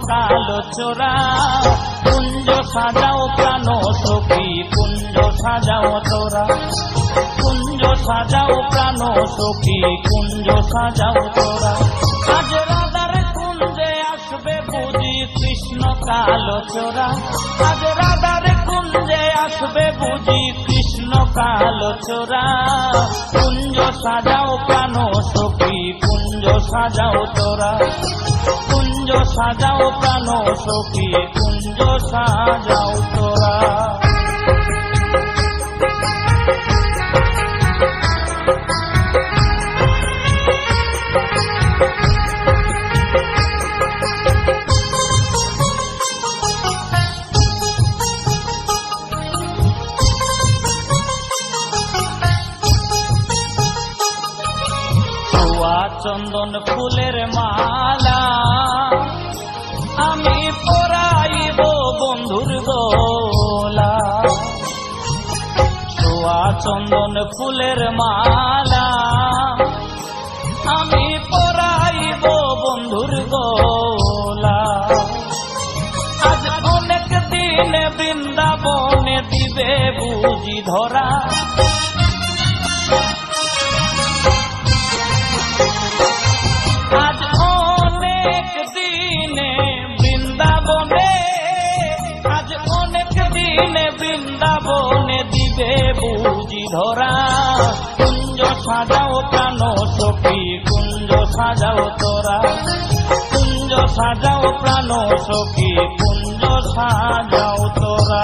কালো চোরা। কুঞ্জ সাজাও প্রাণ সখী কুঞ্জ সাজাও তোরা, কুঞ্জ সাজাও প্রাণ সখী কুঞ্জ সাজাও তোরা। আজ রাধার কুঞ্জে আসবে বুঝি কৃষ্ণ কালো চোরা, আজ রাধার কুঞ্জে আসবে বুঝি কৃষ্ণ কালো চোরা। কুঞ্জ সাজাও প্রাণ সখী কুঞ্জ সাজাও তোরা, কুঞ্জ সাজাও প্রাণ সখী কুঞ্জ সাজাও তোরা। চন্দন ফুলের মালা আমি পরাইব বন্ধুর গলা, ছোয়া চন্দন ফুলের মালা আমি পরাইব বন্ধুর গলা। আজ অনেক দিনে বৃন্দাবনে দিবে বুঝি ধরা, আজ অনেক দিনে বৃন্দাবনে, আজ অনেক দিনে বৃন্দাবনে দিবে বুঝি ধরা। কুঞ্জ সাজাও প্রাণ সখী কুঞ্জ সাজাও তোরা, কুঞ্জ সাজাও প্রাণ সখী কুঞ্জ সাজাও তোরা।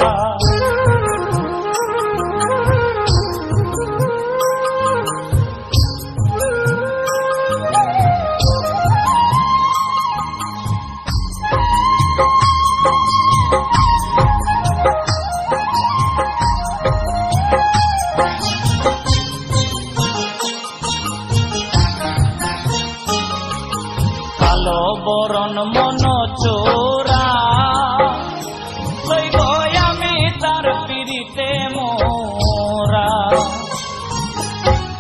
কালো বরণ মন চোরা সইব আমি তার পিড়িতে মোরা,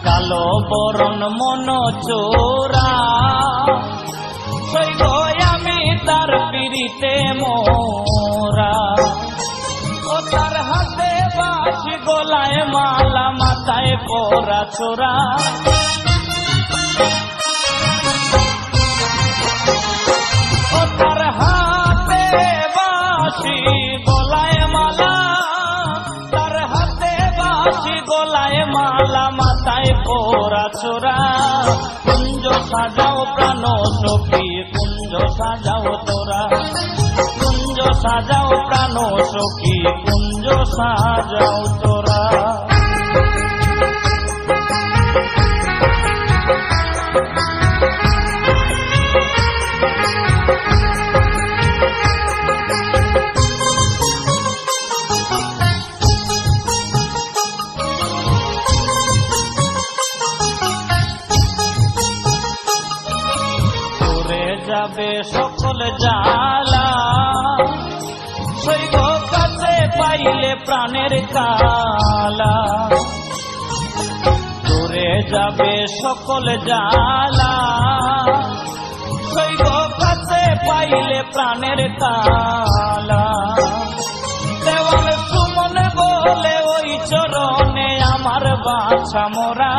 কালো বরণ মন চোরা সইব আমি তার পিড়িতে মোরা। ও তার হাতে বাঁশি গলায় মালা মাথায় পরা ছোরা, তার হাতে বাঁশি গলায় মালা, তার হাতে বাঁশি গলায় মালা মাথায় পরা ছোরা। কুঞ্জ সাজাও প্রাণ সখী কুঞ্জ সাজাও তোরা, কুঞ্জ সাজাও প্রাণ সখী কুঞ্জ সাজাও তোরা। যাবে সকল জালা সইব কাছে পাইলে প্রাণের কালা, দূরে যাবে সকল জালা সইব কাছে পাইলে প্রাণের কালা। দেওয়াল সুমন বলে ওই চরণে আমার বাছা মোরা,